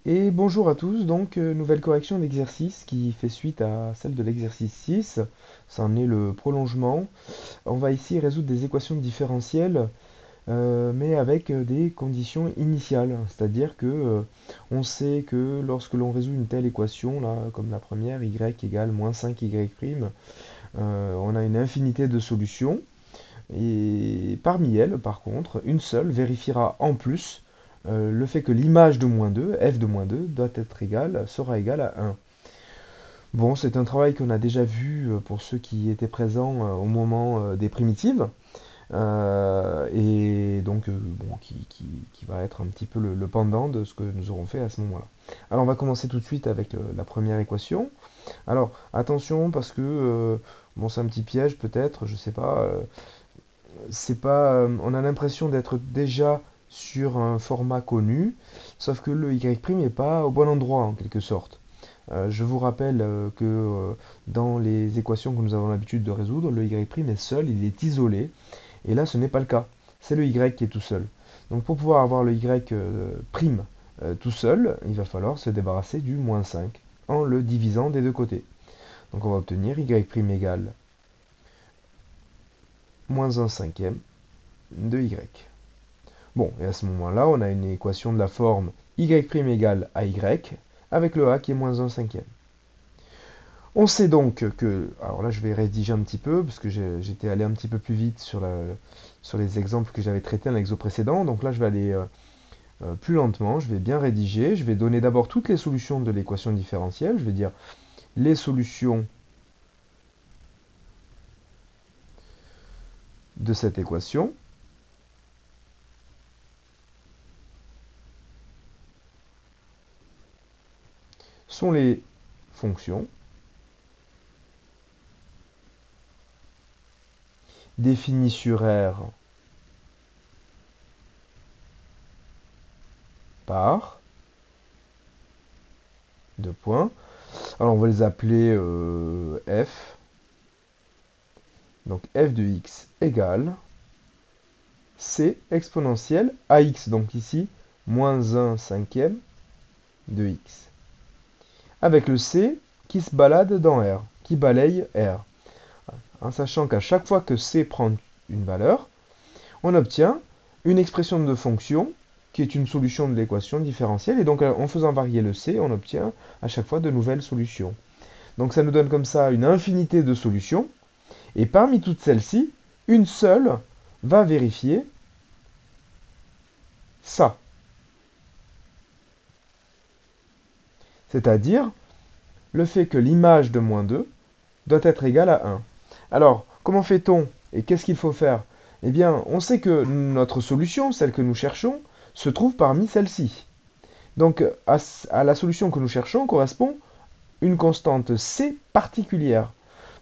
Et bonjour à tous, donc nouvelle correction d'exercice qui fait suite à celle de l'exercice 6. Ça en est le prolongement. On va ici résoudre des équations différentielles, mais avec des conditions initiales. C'est-à-dire que on sait que lorsque l'on résout une telle équation, là, comme la première, y égale moins 5y', on a une infinité de solutions. Et parmi elles, par contre, une seule vérifiera en plus le fait que l'image de moins 2, f de moins 2, sera égale à 1. Bon, c'est un travail qu'on a déjà vu pour ceux qui étaient présents au moment des primitives, et donc bon, qui va être un petit peu le pendant de ce que nous aurons fait à ce moment-là. Alors on va commencer tout de suite avec la première équation. Alors attention parce que bon, c'est un petit piège peut-être, je sais pas. C'est pas, on a l'impression d'être déjà sur un format connu, sauf que le Y' n'est pas au bon endroit en quelque sorte. Je vous rappelle que dans les équations que nous avons l'habitude de résoudre, le Y' est seul, il est isolé, et là ce n'est pas le cas. C'est le Y qui est tout seul. Donc pour pouvoir avoir le Y prime tout seul, il va falloir se débarrasser du moins 5 en le divisant des deux côtés. Donc on va obtenir Y' égale moins 1 cinquième de Y. Bon, et à ce moment-là, on a une équation de la forme y' égale à y, avec le a qui est moins 1 cinquième. On sait donc que, alors là je vais rédiger un petit peu, parce que j'étais allé un petit peu plus vite sur les exemples que j'avais traités dans l'exo précédent, donc là je vais aller plus lentement, je vais bien rédiger, je vais donner d'abord toutes les solutions de l'équation différentielle, je vais dire les solutions de cette équation sont les fonctions définies sur R par, deux points. Alors on va les appeler f. Donc f de x égale c exponentielle ax. Donc ici, moins 1 cinquième de x. Avec le c qui se balade dans R, qui balaye R. En sachant qu'à chaque fois que c prend une valeur, on obtient une expression de fonction qui est une solution de l'équation différentielle. Et donc en faisant varier le c, on obtient à chaque fois de nouvelles solutions. Donc ça nous donne comme ça une infinité de solutions. Et parmi toutes celles-ci, une seule va vérifier ça. C'est-à-dire le fait que l'image de moins 2 doit être égale à 1. Alors, comment fait-on et qu'est-ce qu'il faut faire? Eh bien, on sait que notre solution, celle que nous cherchons, se trouve parmi celles-ci. Donc, à la solution que nous cherchons correspond une constante c particulière.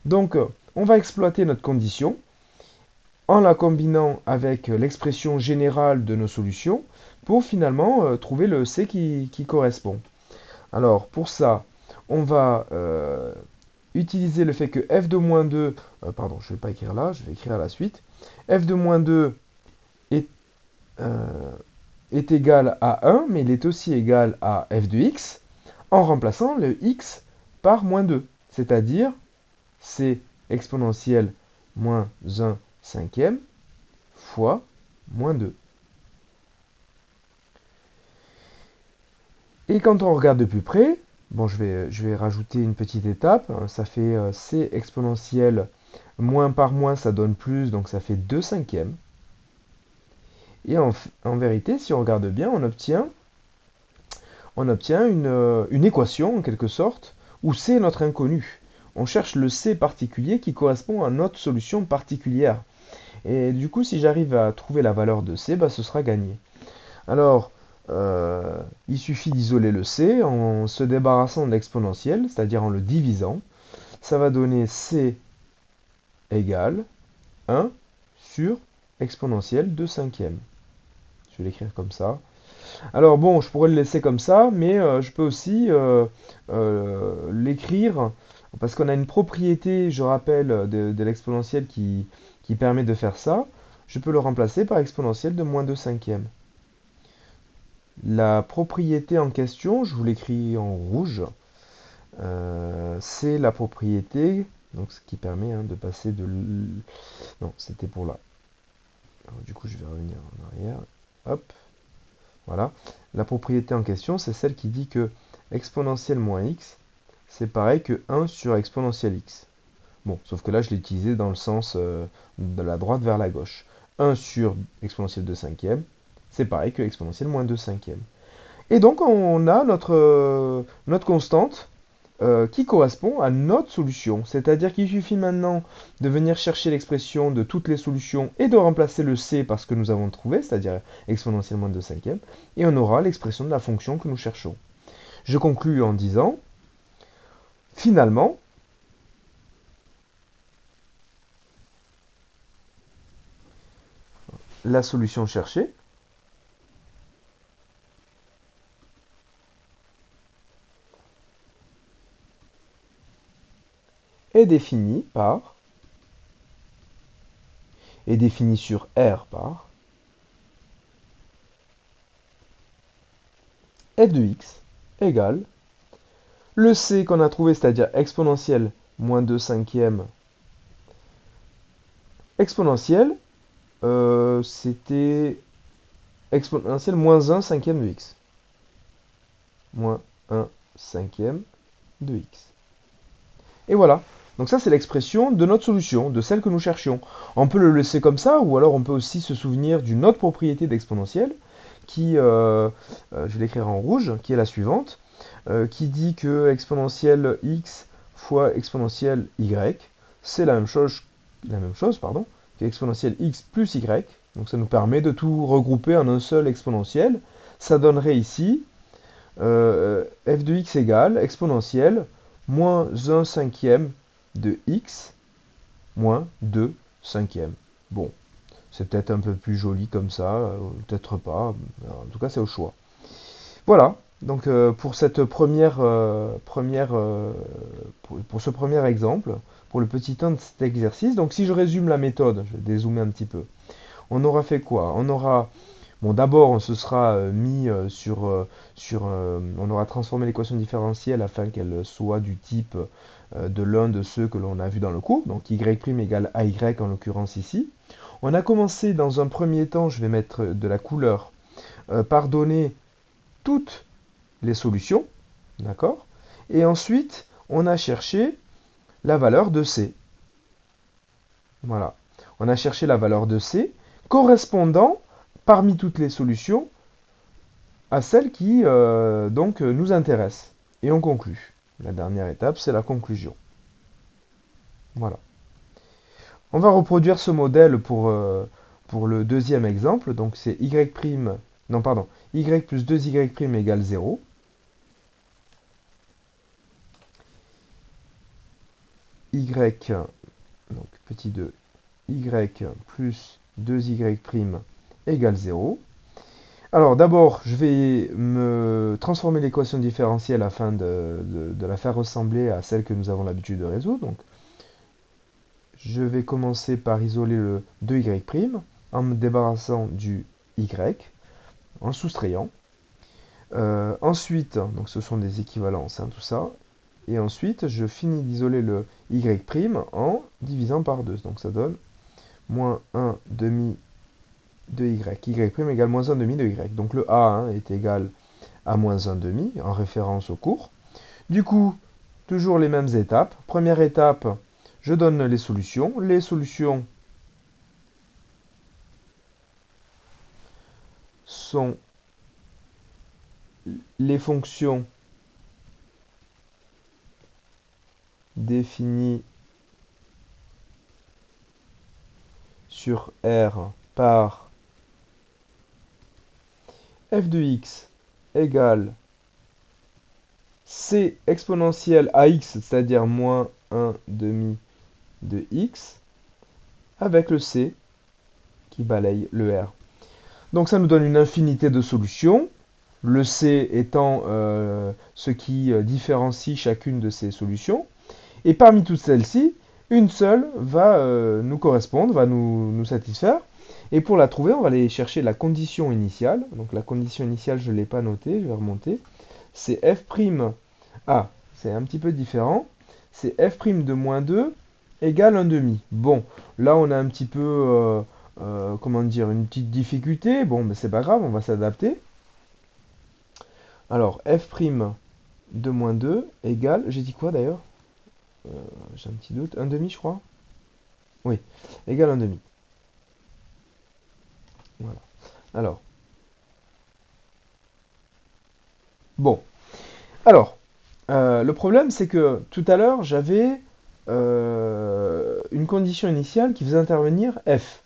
Donc, on va exploiter notre condition en la combinant avec l'expression générale de nos solutions pour finalement trouver le C qui correspond. Alors pour ça, on va utiliser le fait que f de moins 2, pardon, je ne vais pas écrire là, je vais écrire à la suite, f de moins 2 est, euh, est égal à 1, mais il est aussi égal à f de x, en remplaçant le x par moins 2, c'est-à-dire c exponentielle moins 1 cinquième fois moins 2. Et quand on regarde de plus près, bon, je vais rajouter une petite étape. Ça fait c exponentielle moins par moins, ça donne plus, donc ça fait 2 cinquièmes. Et en vérité, si on regarde bien, on obtient une équation, en quelque sorte, où c est notre inconnu. On cherche le c particulier qui correspond à notre solution particulière. Et du coup, si j'arrive à trouver la valeur de c, bah, ce sera gagné. Alors, il suffit d'isoler le c en se débarrassant de l'exponentielle, c'est-à-dire en le divisant. Ça va donner c égale 1 sur exponentielle de cinquième. Je vais l'écrire comme ça. Alors bon, je pourrais le laisser comme ça, mais je peux aussi l'écrire, parce qu'on a une propriété, je rappelle, de l'exponentielle qui permet de faire ça. Je peux le remplacer par exponentielle de moins 2 cinquièmes. La propriété en question, je vous l'écris en rouge, c'est la propriété, donc ce qui permet de passer de... Non, c'était pour là. Alors, du coup, je vais revenir en arrière. Hop, voilà. La propriété en question, c'est celle qui dit que exponentielle moins x, c'est pareil que 1 sur exponentielle x. Bon, sauf que là, je l'ai utilisé dans le sens de la droite vers la gauche. 1 sur exponentielle 2 cinquième, c'est pareil que exponentielle moins 2 cinquième. Et donc, on a notre constante qui correspond à notre solution. C'est-à-dire qu'il suffit maintenant de venir chercher l'expression de toutes les solutions et de remplacer le c par ce que nous avons trouvé, c'est-à-dire exponentielle moins 2 cinquième, et on aura l'expression de la fonction que nous cherchons. Je conclus en disant, finalement, la solution cherchée est définie par, est définie sur R par f de x égale le c qu'on a trouvé, c'est-à-dire exponentielle moins 2 cinquièmes, exponentielle, c'était exponentielle moins 1 cinquième de x. Moins 1 cinquième de x. Et voilà. Donc ça, c'est l'expression de notre solution, de celle que nous cherchions. On peut le laisser comme ça, ou alors on peut aussi se souvenir d'une autre propriété d'exponentielle, qui, je vais l'écrire en rouge, qui est la suivante, qui dit que exponentielle x fois exponentielle y, c'est la même chose qu'exponentielle x plus y. Donc ça nous permet de tout regrouper en un seul exponentiel. Ça donnerait ici f de x égale exponentielle moins 1 cinquième de x moins 2 cinquièmes. Bon, c'est peut-être un peu plus joli comme ça, peut-être pas. En tout cas, c'est au choix. Voilà, donc pour cette pour ce premier exemple, pour le petit 1 de cet exercice, donc si je résume la méthode, je vais dézoomer un petit peu, on aura fait quoi? On aura, bon d'abord on se sera mis on aura transformé l'équation différentielle afin qu'elle soit du type de l'un de ceux que l'on a vu dans le cours, donc y' égale ay en l'occurrence ici. On a commencé dans un premier temps, je vais mettre de la couleur, par donner toutes les solutions, d'accord? Et ensuite, on a cherché la valeur de C. Voilà. On a cherché la valeur de C correspondant, parmi toutes les solutions, à celle qui donc nous intéresse. Et on conclut. La dernière étape, c'est la conclusion. Voilà. On va reproduire ce modèle pour le deuxième exemple. Donc c'est y', non pardon, y plus 2y' égale 0. Y, donc petit 2, y plus 2y' égale 0. Alors d'abord, je vais me transformer l'équation différentielle afin de la faire ressembler à celle que nous avons l'habitude de résoudre. Donc, je vais commencer par isoler le 2y' en me débarrassant du y, en soustrayant. Ensuite, donc ce sont des équivalences, tout ça. Et ensuite, je finis d'isoler le y' en divisant par 2. Donc ça donne moins 1 demi de y. Y' égale moins 1 demi de y. Donc le a est égal à moins 1 demi, en référence au cours. Du coup, toujours les mêmes étapes. Première étape, je donne les solutions. Les solutions sont les fonctions définies sur R par f de x égale c exponentielle à x, c'est-à-dire moins 1 demi de x, avec le c qui balaye le R. Donc ça nous donne une infinité de solutions, le c étant ce qui différencie chacune de ces solutions. Et parmi toutes celles-ci, une seule va nous correspondre, va nous satisfaire. Et pour la trouver, on va aller chercher la condition initiale. Donc la condition initiale, je ne l'ai pas notée, je vais remonter. C'est f'. Ah, c'est un petit peu différent. C'est f' de moins 2 égale 1 demi. Bon, là on a un petit peu, comment dire, une petite difficulté. Bon, mais c'est pas grave, on va s'adapter. Alors, f' de moins 2 égale, j'ai dit quoi d'ailleurs? J'ai un petit doute, 1 demi je crois. Oui, égale 1 demi. Voilà. Alors, bon. Alors, le problème, c'est que tout à l'heure, j'avais une condition initiale qui faisait intervenir f.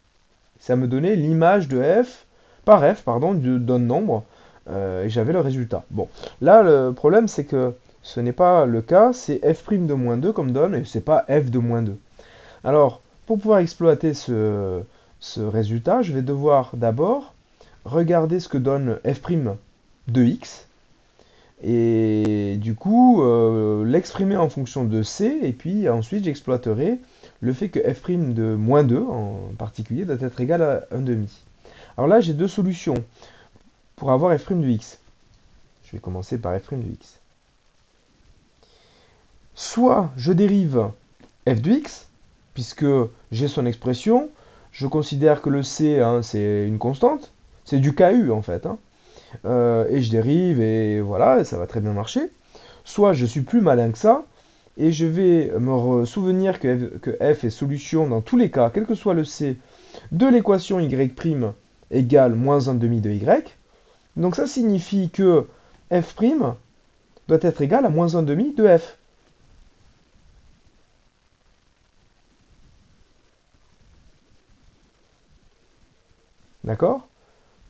Ça me donnait l'image de f, par f, pardon, d'un nombre, et j'avais le résultat. Bon, là, le problème, c'est que ce n'est pas le cas, c'est f' de moins 2 comme donne, et c'est pas f de moins 2. Alors, pour pouvoir exploiter ce résultat, je vais devoir d'abord regarder ce que donne f' de x, et du coup, l'exprimer en fonction de c, et puis ensuite j'exploiterai le fait que f' de moins 2 en particulier doit être égal à 1 demi. Alors là, j'ai deux solutions pour avoir f' de x. Je vais commencer par f' de x. Soit je dérive f de x, puisque j'ai son expression, je considère que le c, hein, c'est une constante, c'est du KU en fait, hein. Et je dérive, et voilà, ça va très bien marcher. Soit je suis plus malin que ça, et je vais me souvenir que f est solution dans tous les cas, quel que soit le c, de l'équation y' égale moins 1 demi de y. Donc ça signifie que f' doit être égal à moins 1 demi de f. D'accord?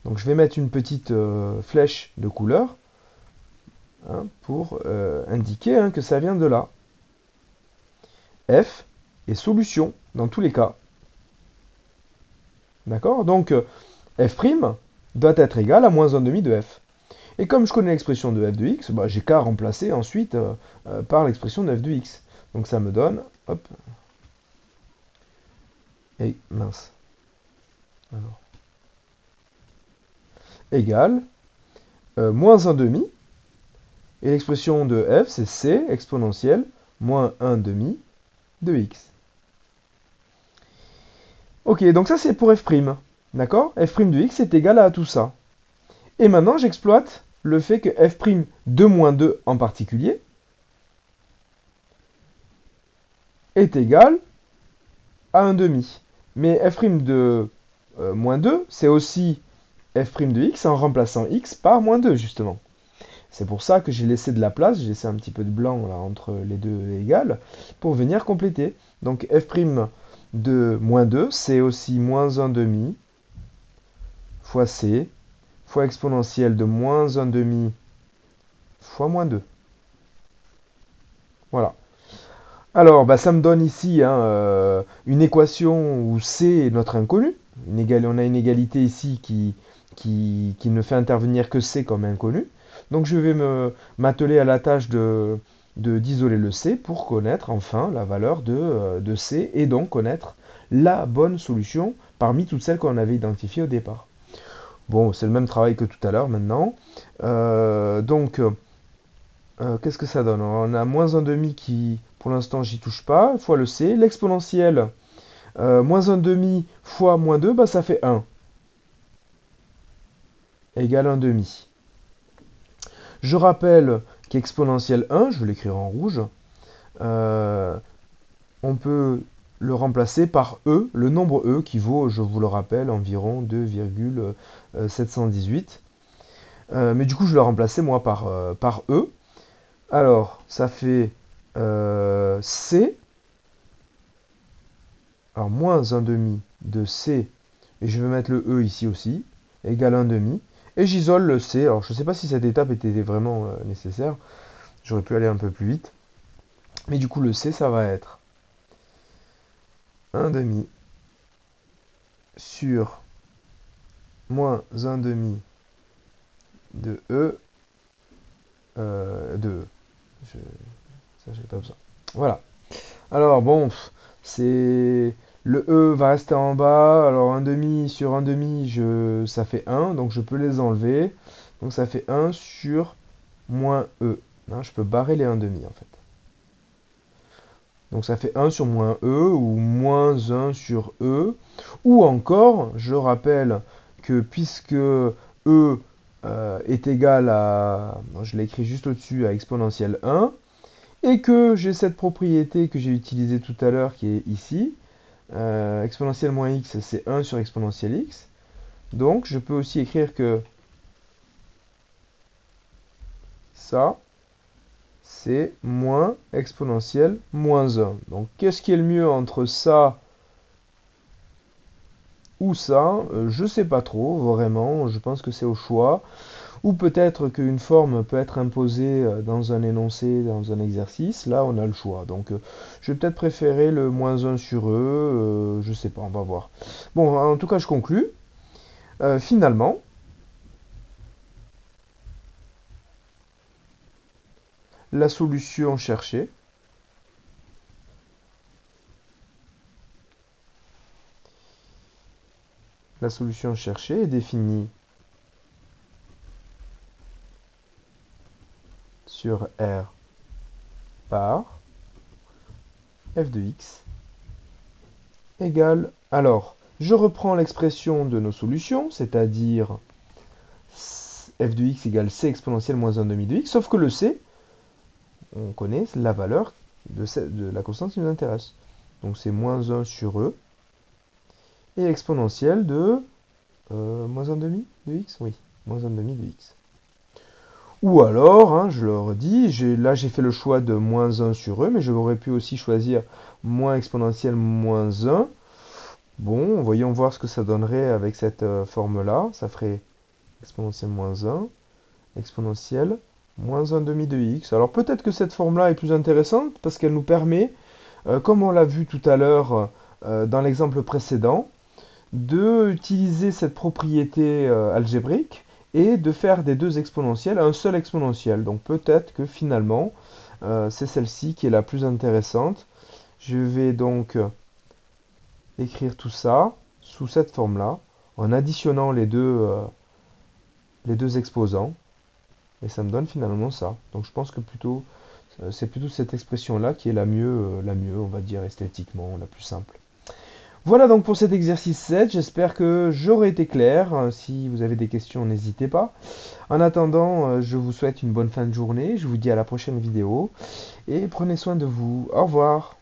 Donc je vais mettre une petite flèche de couleur, hein, pour indiquer, hein, que ça vient de là. F est solution dans tous les cas. D'accord? Donc f' doit être égal à moins 1 demi de f. Et comme je connais l'expression de f de x, bah, j'ai qu'à remplacer ensuite par l'expression de f de x. Donc ça me donne, hop, et mince, alors, égale moins 1 demi, et l'expression de f, c'est c exponentielle moins 1 demi de x. Ok, donc ça c'est pour f', d'accord? F' de x est égal à tout ça. Et maintenant j'exploite le fait que f' de moins 2 en particulier est égal à 1 demi. Mais f' de moins 2, c'est aussi f' de x en remplaçant x par moins 2, justement. C'est pour ça que j'ai laissé de la place, j'ai laissé un petit peu de blanc là, entre les deux égales, pour venir compléter. Donc f' de moins 2, c'est aussi moins 1 demi fois c, fois exponentielle de moins 1 demi fois moins 2. Voilà. Alors, bah, ça me donne ici, hein, une équation où c est notre inconnu. On a une égalité ici qui ne fait intervenir que c comme inconnu. Donc je vais m'atteler à la tâche d'isoler le c pour connaître enfin la valeur de c, et donc connaître la bonne solution parmi toutes celles qu'on avait identifiées au départ. Bon, c'est le même travail que tout à l'heure maintenant. Donc, qu'est-ce que ça donne? On a moins 1 demi qui, pour l'instant, j'y touche pas, fois le c. L'exponentielle, moins 1 demi fois moins 2, bah, ça fait 1, égale 1 demi. Je rappelle qu'exponentielle 1, je vais l'écrire en rouge, euh, on peut le remplacer par e, le nombre e qui vaut, je vous le rappelle, environ 2,718. Mais du coup, je vais le remplacer moi par e. Alors, ça fait c, alors moins 1 demi de c, et je vais mettre le e ici aussi, égale 1 demi. Et j'isole le c. Alors, je ne sais pas si cette étape était vraiment nécessaire. J'aurais pu aller un peu plus vite. Mais du coup, le c, ça va être 1 demi sur moins 1 demi de E de E. Ça, j'ai pas besoin. Voilà. Alors bon, c'est Le E va rester en bas. Alors un demi sur un demi, ça fait 1. Donc je peux les enlever. Donc ça fait 1 sur moins E. Hein, je peux barrer les 1 demi en fait. Donc ça fait 1 sur moins E ou moins 1 sur E. Ou encore, je rappelle que puisque E est égal à, je l'ai écrit juste au-dessus, à exponentielle 1, et que j'ai cette propriété que j'ai utilisée tout à l'heure qui est ici, exponentielle moins x, c'est 1 sur exponentielle x. Donc je peux aussi écrire que ça, c'est moins exponentielle moins 1. Donc qu'est-ce qui est le mieux entre ça ou ça? Je sais pas trop, vraiment, je pense que c'est au choix. Ou peut-être qu'une forme peut être imposée dans un énoncé, dans un exercice. Là, on a le choix. Donc, je vais peut-être préférer le moins un sur E. Je sais pas, on va voir. Bon, en tout cas, je conclus. Finalement, la solution cherchée, la solution cherchée est définie sur R par f de x égale. Alors, je reprends l'expression de nos solutions, c'est-à-dire f de x égale c exponentielle moins 1 demi de x, sauf que le c, on connaît la valeur de la constante qui nous intéresse. Donc c'est moins 1 sur e et exponentielle de moins 1 demi de x. Oui, moins 1 demi de x. Ou alors, hein, je le redis, là j'ai fait le choix de moins 1 sur e, mais j'aurais pu aussi choisir moins exponentielle moins 1. Bon, voyons voir ce que ça donnerait avec cette forme-là. Ça ferait exponentielle moins 1, exponentielle moins 1 demi de x. Alors peut-être que cette forme-là est plus intéressante parce qu'elle nous permet, comme on l'a vu tout à l'heure dans l'exemple précédent, de utiliser cette propriété algébrique et de faire des deux exponentielles un seul exponentiel. Donc peut-être que finalement, c'est celle-ci qui est la plus intéressante. Je vais donc écrire tout ça sous cette forme-là, en additionnant les deux exposants, et ça me donne finalement ça. Donc je pense que c'est plutôt cette expression-là qui est la mieux, on va dire esthétiquement, la plus simple. Voilà donc pour cet exercice 7, j'espère que j'aurai été clair. Si vous avez des questions, n'hésitez pas. En attendant, je vous souhaite une bonne fin de journée, je vous dis à la prochaine vidéo, et prenez soin de vous. Au revoir.